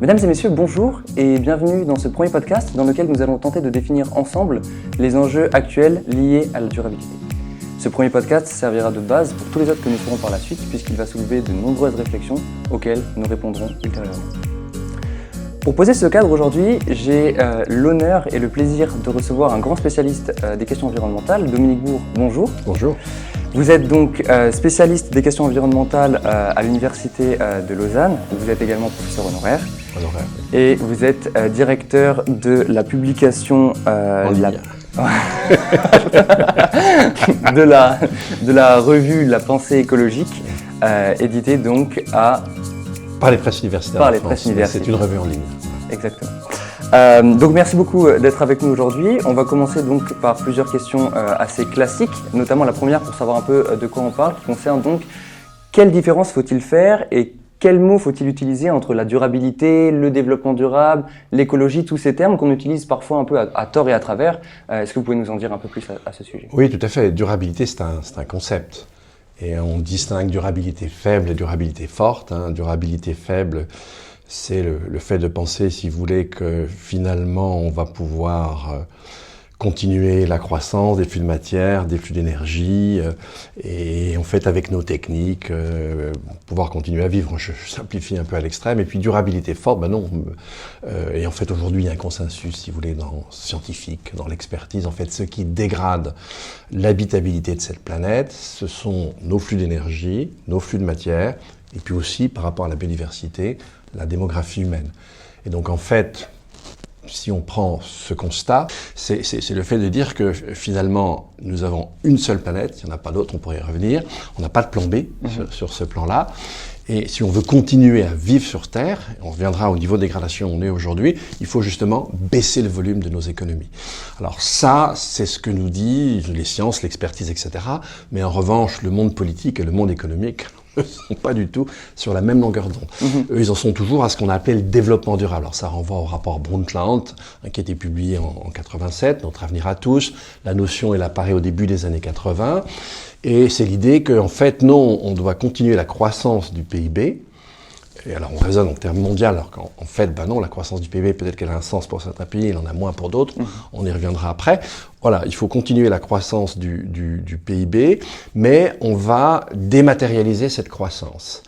Mesdames et messieurs, bonjour et bienvenue dans ce premier podcast dans lequel nous allons tenter de définir ensemble les enjeux actuels liés à la durabilité. Ce premier podcast servira de base pour tous les autres que nous ferons par la suite puisqu'il va soulever de nombreuses réflexions auxquelles nous répondrons ultérieurement. Pour poser ce cadre aujourd'hui, j'ai l'honneur et le plaisir de recevoir un grand spécialiste des questions environnementales, Dominique Bourg. Bonjour. Bonjour. Vous êtes donc spécialiste des questions environnementales à l'Université de Lausanne. Vous êtes également professeur honoraire. Et vous êtes directeur de la publication de la revue La Pensée écologique, éditée donc par les presses universitaires. Par les presses universitaires. C'est une revue en ligne. Exactement. Donc merci beaucoup d'être avec nous aujourd'hui. On va commencer donc par plusieurs questions assez classiques, notamment la première pour savoir un peu de quoi on parle, qui concerne donc quelle différence faut-il faire et quels mots faut-il utiliser entre la durabilité, le développement durable, l'écologie, tous ces termes qu'on utilise parfois un peu à tort et à travers. Est-ce que vous pouvez nous en dire un peu plus à ce sujet ? Oui, tout à fait. Durabilité, c'est un concept. Et on distingue durabilité faible et durabilité forte. Durabilité faible, c'est le fait de penser, si vous voulez, que finalement on va pouvoir continuer la croissance des flux de matière, des flux d'énergie, et en fait avec nos techniques, pouvoir continuer à vivre. Je simplifie un peu à l'extrême. Et puis durabilité forte, non. Et en fait aujourd'hui il y a un consensus, si vous voulez, scientifique, dans l'expertise. En fait, ce qui dégrade l'habitabilité de cette planète, ce sont nos flux d'énergie, nos flux de matière, et puis aussi par rapport à la biodiversité, la démographie humaine. Et donc en fait, si on prend ce constat, c'est le fait de dire que finalement, nous avons une seule planète, il n'y en a pas d'autre, on pourrait y revenir, on n'a pas de plan B sur ce plan-là. Et si on veut continuer à vivre sur Terre, on reviendra au niveau de dégradation où on est aujourd'hui, il faut justement baisser le volume de nos économies. Alors ça, c'est ce que nous disent les sciences, l'expertise, etc. Mais en revanche, le monde politique et le monde économique ne sont pas du tout sur la même longueur d'onde. Eux, ils en sont toujours à ce qu'on a appelé le développement durable. Alors ça renvoie au rapport Brundtland, qui a été publié en 87, Notre avenir à tous. La notion, elle apparaît au début des années 80. Et c'est l'idée qu'en fait, non, on doit continuer la croissance du PIB. Et alors, on raisonne en termes mondiaux, alors qu'en fait, non, la croissance du PIB, peut-être qu'elle a un sens pour certains pays, elle en a moins pour d'autres. On y reviendra après. Voilà, il faut continuer la croissance du PIB, mais on va dématérialiser cette croissance.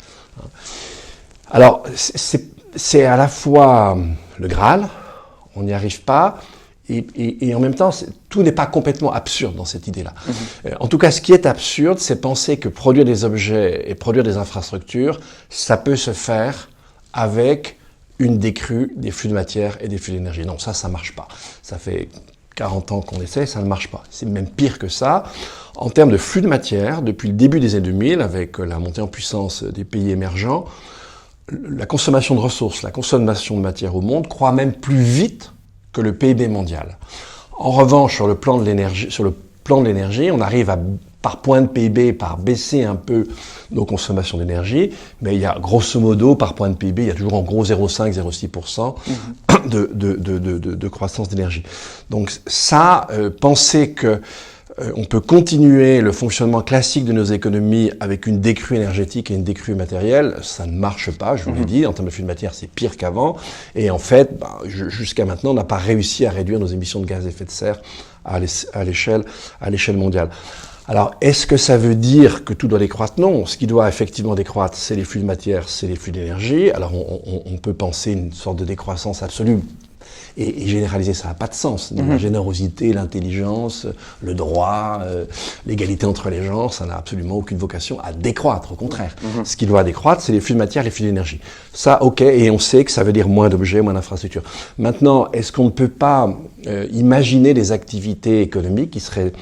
Alors, c'est à la fois le Graal, on n'y arrive pas, et en même temps, tout n'est pas complètement absurde dans cette idée-là. En tout cas, ce qui est absurde, c'est penser que produire des objets et produire des infrastructures, ça peut se faire avec une décrue des flux de matière et des flux d'énergie. Non, ça marche pas. Ça fait 40 ans qu'on essaie, ça ne marche pas. C'est même pire que ça. En termes de flux de matière, depuis le début des années 2000, avec la montée en puissance des pays émergents, la consommation de ressources, la consommation de matière au monde croît même plus vite que le PIB mondial. En revanche, sur le plan de l'énergie, on arrive par point de PIB, par baisser un peu nos consommations d'énergie, mais il y a grosso modo, par point de PIB, il y a toujours en gros 0,5-0,6% de croissance d'énergie. Donc ça, penser que on peut continuer le fonctionnement classique de nos économies avec une décrue énergétique et une décrue matérielle, ça ne marche pas, je vous l'ai dit. En termes de flux de matière, c'est pire qu'avant. Et en fait, jusqu'à maintenant, on n'a pas réussi à réduire nos émissions de gaz à effet de serre à l'échelle mondiale. Alors, est-ce que ça veut dire que tout doit décroître ? Non. Ce qui doit effectivement décroître, c'est les flux de matière, c'est les flux d'énergie. Alors, on peut penser une sorte de décroissance absolue. Et généraliser, ça n'a pas de sens. La générosité, l'intelligence, le droit, l'égalité entre les genres, ça n'a absolument aucune vocation à décroître, au contraire. Ce qui doit décroître, c'est les flux de matière, les flux d'énergie. Ça, ok, et on sait que ça veut dire moins d'objets, moins d'infrastructures. Maintenant, est-ce qu'on ne peut pas imaginer des activités économiques qui seraient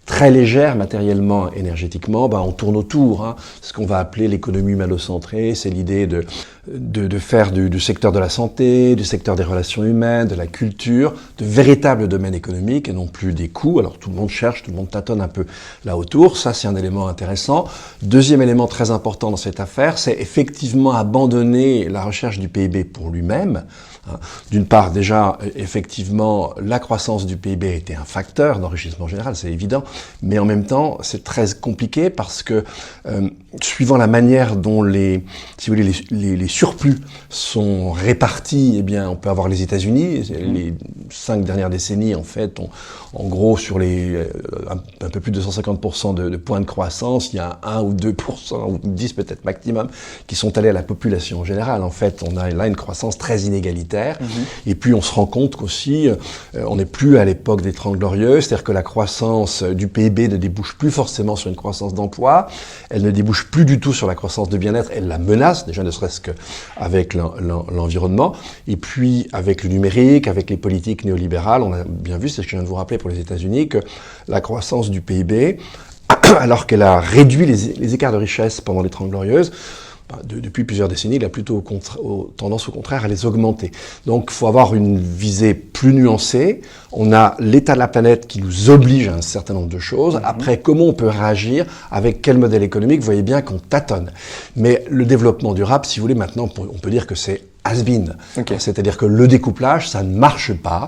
très légère matériellement, énergétiquement, on tourne autour. Ce qu'on va appeler l'économie humano-centrée, c'est l'idée de faire du secteur de la santé, du secteur des relations humaines, de la culture, de véritables domaines économiques et non plus des coûts. Alors tout le monde cherche, tout le monde tâtonne un peu là autour. Ça, c'est un élément intéressant. Deuxième élément très important dans cette affaire, c'est effectivement abandonner la recherche du PIB pour lui-même. D'une part, déjà, effectivement, la croissance du PIB a été un facteur d'enrichissement général, c'est évident, mais en même temps, c'est très compliqué parce que, suivant la manière dont les surplus sont répartis, eh bien, on peut avoir les États-Unis, les 5 dernières décennies, en fait, en gros, sur un peu plus de 150% de points de croissance, il y a 1 ou 2%, ou 10 peut-être maximum, qui sont allés à la population générale. En fait, on a là une croissance très inégalitaire. Et puis, on se rend compte qu'aussi, on n'est plus à l'époque des 30 glorieuses, c'est-à-dire que la croissance du PIB ne débouche plus forcément sur une croissance d'emploi, elle ne débouche plus du tout sur la croissance de bien-être, elle la menace, déjà ne serait-ce qu'avec l'environnement, et puis avec le numérique, avec les politiques néolibérales, on a bien vu, c'est ce que je viens de vous rappeler pour les États-Unis, que la croissance du PIB, alors qu'elle a réduit les écarts de richesse pendant les 30 glorieuses, depuis plusieurs décennies, il a plutôt tendance au contraire à les augmenter. Donc il faut avoir une visée plus nuancée. On a l'état de la planète qui nous oblige à un certain nombre de choses. Après, comment on peut réagir, avec quel modèle économique, vous voyez bien qu'on tâtonne. Mais le développement durable, si vous voulez, maintenant, on peut dire que c'est has-been. Okay. C'est-à-dire que le découplage, ça ne marche pas.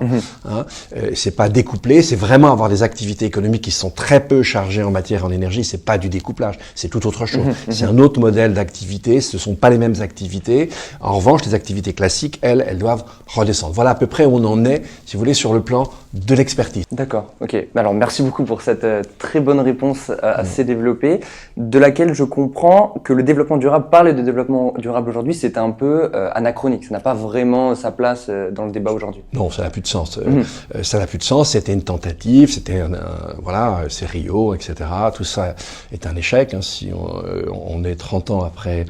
C'est pas découplé, c'est vraiment avoir des activités économiques qui sont très peu chargées en matière, en énergie. C'est pas du découplage, c'est tout autre chose. C'est un autre modèle d'activité, ce sont pas les mêmes activités. En revanche, les activités classiques, elles doivent redescendre. Voilà à peu près où on en est, si vous voulez, sur le plan de l'expertise. D'accord, ok. Alors merci beaucoup pour cette très bonne réponse assez développée, de laquelle je comprends que le développement durable, parler de développement durable aujourd'hui, c'est un peu anachronique. Ça n'a pas vraiment sa place dans le débat aujourd'hui. Non, ça n'a plus de sens. Ça n'a plus de sens. C'était une tentative, voilà, c'est Rio, etc. Tout ça est un échec. Si on est 30 ans après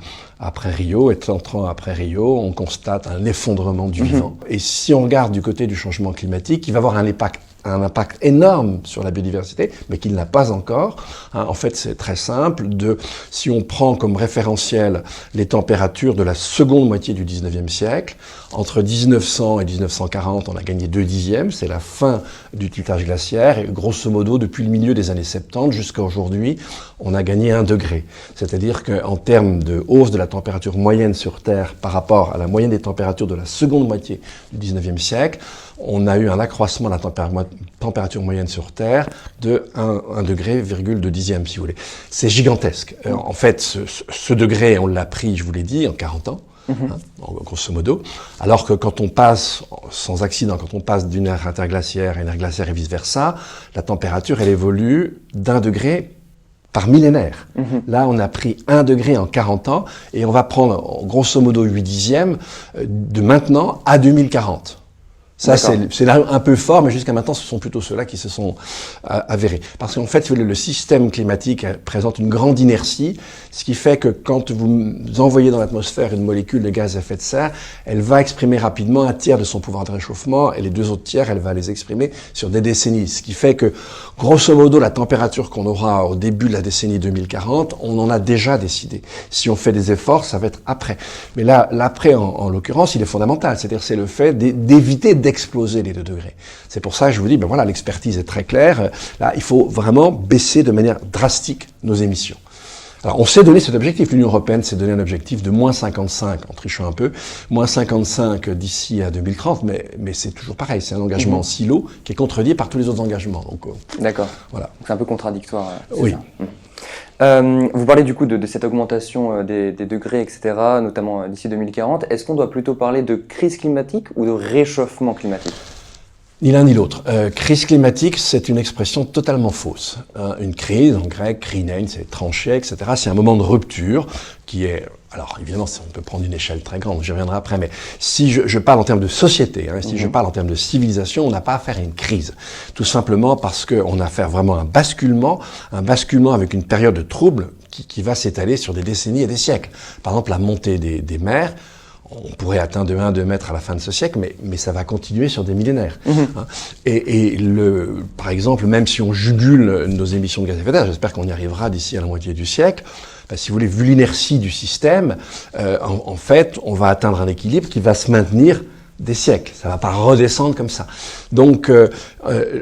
Rio, et 30 ans après Rio, on constate un effondrement du vivant. Et si on regarde du côté du changement climatique, il va avoir un impact énorme sur la biodiversité, mais qu'il n'a pas encore. En fait, c'est très simple. Si on prend comme référentiel les températures de la seconde moitié du 19e siècle, entre 1900 et 1940, on a gagné 2/10, c'est la fin du tiltage glaciaire, et grosso modo, depuis le milieu des années 70 jusqu'à aujourd'hui, on a gagné 1 degré. C'est-à-dire qu'en termes de hausse de la température moyenne sur Terre par rapport à la moyenne des températures de la seconde moitié du 19e siècle, on a eu un accroissement de la température moyenne sur Terre de 1 degré, de dixième, si vous voulez. C'est gigantesque. En fait, ce degré, on l'a pris, je vous l'ai dit, en 40 ans. Grosso modo, alors que quand on passe, sans accident, quand on passe d'une ère interglaciaire à une ère glaciaire et vice-versa, la température, elle évolue d'1 degré par millénaire. Là, on a pris 1 degré en 40 ans, et on va prendre, grosso modo, 8/10 de maintenant à 2040. Ça, c'est là un peu fort, mais jusqu'à maintenant, ce sont plutôt ceux-là qui se sont avérés. Parce qu'en fait, le système climatique présente une grande inertie, ce qui fait que quand vous envoyez dans l'atmosphère une molécule de gaz à effet de serre, elle va exprimer rapidement 1/3 de son pouvoir de réchauffement, et les 2 autres tiers, elle va les exprimer sur des décennies. Ce qui fait que, grosso modo, la température qu'on aura au début de la décennie 2040, on en a déjà décidé. Si on fait des efforts, ça va être après. Mais là, l'après, en l'occurrence, il est fondamental. C'est-à-dire, c'est le fait d'éviter d'exploser les 2 degrés. C'est pour ça que je vous dis, voilà, l'expertise est très claire. Là, il faut vraiment baisser de manière drastique nos émissions. Alors, on s'est donné cet objectif. L'Union européenne s'est donné un objectif de moins 55, en trichant un peu, moins 55 d'ici à 2030, mais c'est toujours pareil. C'est un engagement en silo qui est contredit par tous les autres engagements. Donc, d'accord. Voilà. C'est un peu contradictoire. Oui. Vous parlez du coup de cette augmentation des degrés, etc., notamment d'ici 2040. Est-ce qu'on doit plutôt parler de crise climatique ou de réchauffement climatique ? Ni l'un ni l'autre. Crise climatique, c'est une expression totalement fausse. Une crise, en grec, krinein, c'est trancher, etc. C'est un moment de rupture qui est... Alors évidemment, on peut prendre une échelle très grande, j'y reviendrai après, mais si je parle en termes de société, si je parle en termes de civilisation, on n'a pas affaire à une crise. Tout simplement parce qu'on a affaire vraiment à un basculement avec une période de trouble qui va s'étaler sur des décennies et des siècles. Par exemple, la montée des mers, on pourrait atteindre de 1 à 2 mètres à la fin de ce siècle, mais ça va continuer sur des millénaires. Et par exemple, même si on jugule nos émissions de gaz à effet de serre, j'espère qu'on y arrivera d'ici à la moitié du siècle, si vous voulez, vu l'inertie du système, en fait, on va atteindre un équilibre qui va se maintenir des siècles. Ça va pas redescendre comme ça. Donc,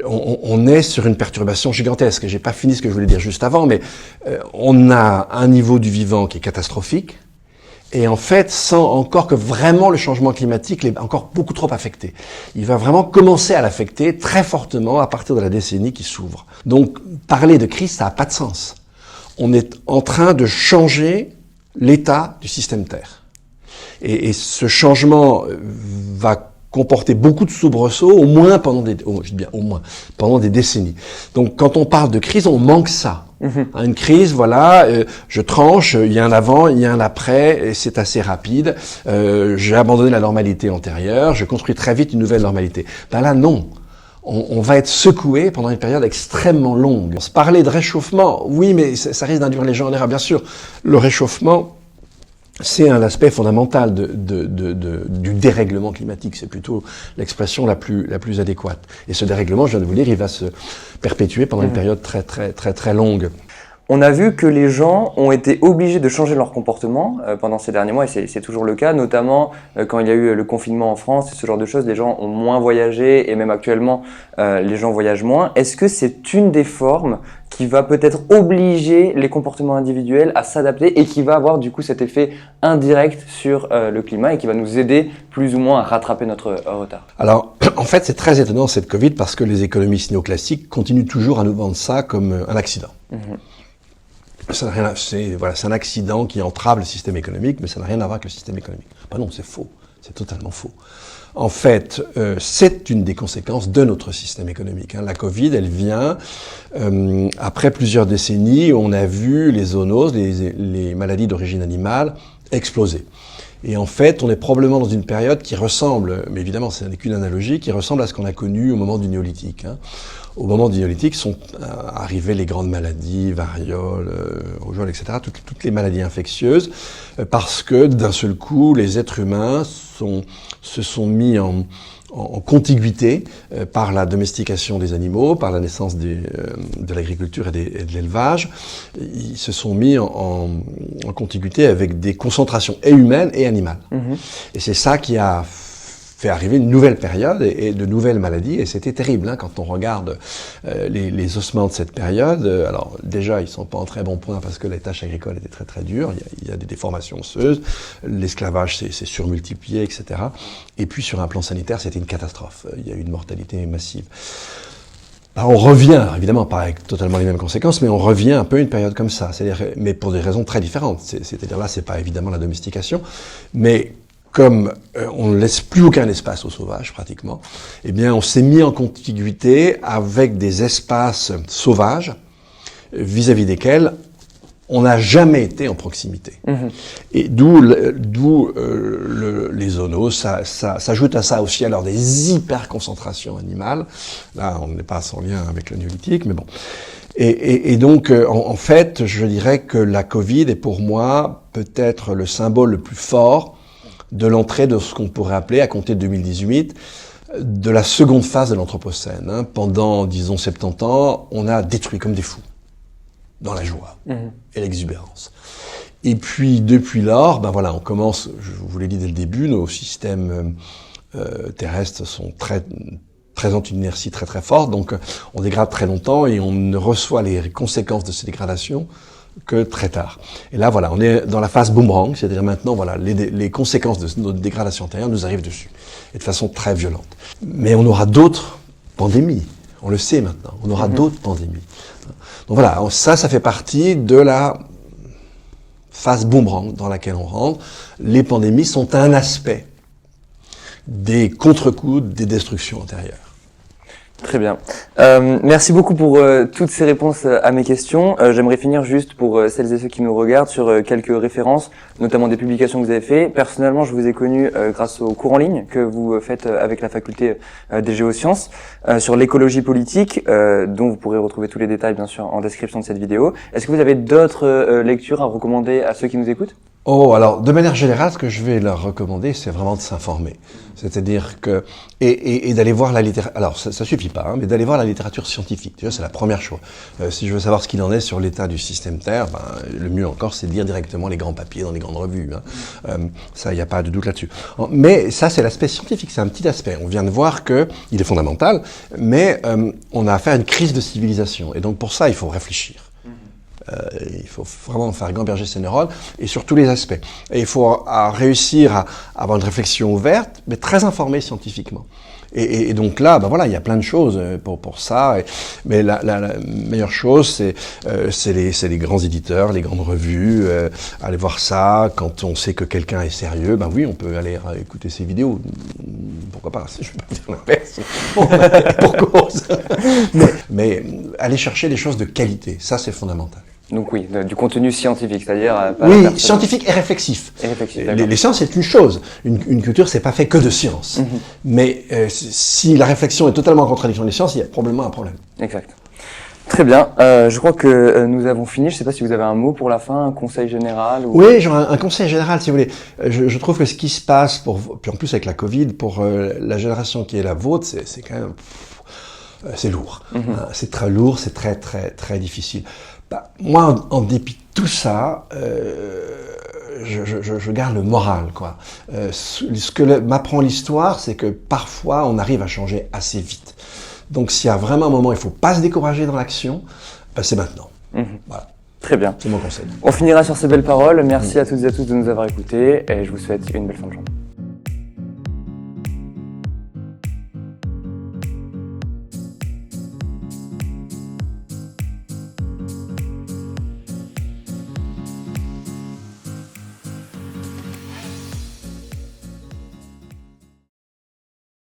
on est sur une perturbation gigantesque. J'ai pas fini ce que je voulais dire juste avant, mais on a un niveau du vivant qui est catastrophique. Et en fait, sans encore que vraiment le changement climatique l'ait encore beaucoup trop affecté. Il va vraiment commencer à l'affecter très fortement à partir de la décennie qui s'ouvre. Donc, parler de crise, ça n'a pas de sens. On est en train de changer l'état du système Terre. Et ce changement va comporter beaucoup de soubresauts, au moins pendant des décennies. Donc, quand on parle de crise, on manque ça. Une crise, voilà, je tranche, il y a un avant, il y a un après, et c'est assez rapide. J'ai abandonné la normalité antérieure, je construis très vite une nouvelle normalité. Ben là, non. On va être secoué pendant une période extrêmement longue. On se parlait de réchauffement, oui, mais ça risque d'induire les gens en erreur. Bien sûr, le réchauffement, c'est un aspect fondamental du dérèglement climatique. C'est plutôt l'expression la plus adéquate. Et ce dérèglement, je viens de vous le dire, il va se perpétuer pendant une période très longue. On a vu que les gens ont été obligés de changer leur comportement pendant ces derniers mois, et c'est toujours le cas, notamment quand il y a eu le confinement en France et ce genre de choses, les gens ont moins voyagé, et même actuellement, les gens voyagent moins. Est-ce que c'est une des formes qui va peut-être obliger les comportements individuels à s'adapter et qui va avoir du coup cet effet indirect sur le climat et qui va nous aider plus ou moins à rattraper notre retard? Alors, en fait, c'est très étonnant cette Covid parce que les économistes néoclassiques continuent toujours à nous vendre ça comme un accident. C'est un accident qui entrave le système économique, mais ça n'a rien à voir avec le système économique. Ben non, c'est faux. C'est totalement faux. En fait, c'est une des conséquences de notre système économique. La Covid, elle vient après plusieurs décennies où on a vu les zoonoses, les maladies d'origine animale, exploser. Et en fait, on est probablement dans une période qui ressemble, mais évidemment, ce n'est qu'une analogie, qui ressemble à ce qu'on a connu au moment du néolithique. Au moment du néolithique sont arrivées les grandes maladies, variole, rougeole, etc., toutes les maladies infectieuses, parce que d'un seul coup, les êtres humains se sont mis en contiguïté par la domestication des animaux, par la naissance de l'agriculture et de l'élevage. Ils se sont mis en contiguïté avec des concentrations et humaines et animales. Et c'est ça qui a fait arriver une nouvelle période et de nouvelles maladies, et c'était terrible quand on regarde les ossements de cette période. Alors déjà, ils sont pas en très bon point parce que les tâches agricoles étaient très dures, il y a des déformations osseuses, l'esclavage s'est surmultiplié, etc. Et puis sur un plan sanitaire, c'était une catastrophe, il y a eu une mortalité massive. Alors on revient, évidemment pas avec totalement les mêmes conséquences, mais on revient un peu à une période comme ça, c'est-à-dire, mais pour des raisons très différentes. C'est-à-dire là, c'est pas évidemment la domestication, mais comme on ne laisse plus aucun espace aux sauvages, pratiquement, eh bien, on s'est mis en contiguïté avec des espaces sauvages vis-à-vis desquels on n'a jamais été en proximité. Et d'où les zoonoses, ça s'ajoute à ça aussi alors des hyperconcentrations animales. Là, on n'est pas sans lien avec le néolithique, mais bon. Et donc, en fait, je dirais que la Covid est pour moi peut-être le symbole le plus fort de l'entrée de ce qu'on pourrait appeler, à compter de 2018, de la seconde phase de l'Anthropocène. Pendant, disons, 70 ans, on a détruit comme des fous, dans la joie et l'exubérance. Et puis, depuis lors, on commence, je vous l'ai dit dès le début, nos systèmes terrestres sont présentent une inertie très forte, donc on dégrade très longtemps et on ne reçoit les conséquences de ces dégradations que très tard. Et là, on est dans la phase boomerang, c'est-à-dire maintenant, les conséquences de notre dégradation antérieure nous arrivent dessus, et de façon très violente. Mais on aura d'autres pandémies, on le sait maintenant, on aura d'autres pandémies. Donc voilà, ça fait partie de la phase boomerang dans laquelle on rentre. Les pandémies sont un aspect des contre-coups des destructions antérieures. Très bien. Merci beaucoup pour toutes ces réponses à mes questions. J'aimerais finir juste pour celles et ceux qui nous regardent sur quelques références, notamment des publications que vous avez faites. Personnellement, je vous ai connu grâce aux cours en ligne que vous faites avec la faculté des géosciences sur l'écologie politique, dont vous pourrez retrouver tous les détails bien sûr en description de cette vidéo. Est-ce que vous avez d'autres lectures à recommander à ceux qui nous écoutent ? Alors, de manière générale, ce que je vais leur recommander, c'est vraiment de s'informer. C'est-à-dire que, et d'aller voir la littérature, alors ça suffit pas, mais d'aller voir la littérature scientifique. Déjà, c'est la première chose. Si je veux savoir ce qu'il en est sur l'état du système Terre, le mieux encore, c'est de lire directement les grands papiers dans les grandes revues. Ça, il n'y a pas de doute là-dessus. Mais ça, c'est l'aspect scientifique, c'est un petit aspect. On vient de voir que, il est fondamental, mais on a affaire à une crise de civilisation. Et donc, pour ça, il faut réfléchir. Il faut vraiment faire gamberger ses neurones, et sur tous les aspects. Et il faut réussir à avoir une réflexion ouverte, mais très informée scientifiquement. Et donc là, ben voilà, il y a plein de choses pour ça. Mais la meilleure chose, c'est les grands éditeurs, les grandes revues. Aller voir ça. Quand on sait que quelqu'un est sérieux, ben oui, on peut aller écouter ses vidéos. Pourquoi pas? Je peux pas dire l'inverse. Pour cause. Mais aller chercher des choses de qualité, ça c'est fondamental. Donc oui, du contenu scientifique, c'est-à-dire... Oui, scientifique et réflexif. Les sciences, c'est une chose. Une culture, c'est pas fait que de sciences. Mais si la réflexion est totalement en contradiction des sciences, il y a probablement un problème. Exact. Très bien. Je crois que nous avons fini. Je ne sais pas si vous avez un mot pour la fin, un conseil général ou... Oui, genre un conseil général, si vous voulez. Je trouve que ce qui se passe, puis en plus avec la Covid, pour la génération qui est la vôtre, c'est quand même... c'est lourd. C'est très lourd, c'est très, très, très difficile. Bah, moi, en dépit de tout ça, je garde le moral, quoi. Ce que m'apprend l'histoire, c'est que parfois, on arrive à changer assez vite. Donc, s'il y a vraiment un moment, il ne faut pas se décourager dans l'action, ben, c'est maintenant. Voilà. Très bien. C'est mon conseil. On finira sur ces belles paroles. Merci à toutes et à tous de nous avoir écoutés et je vous souhaite une belle fin de journée.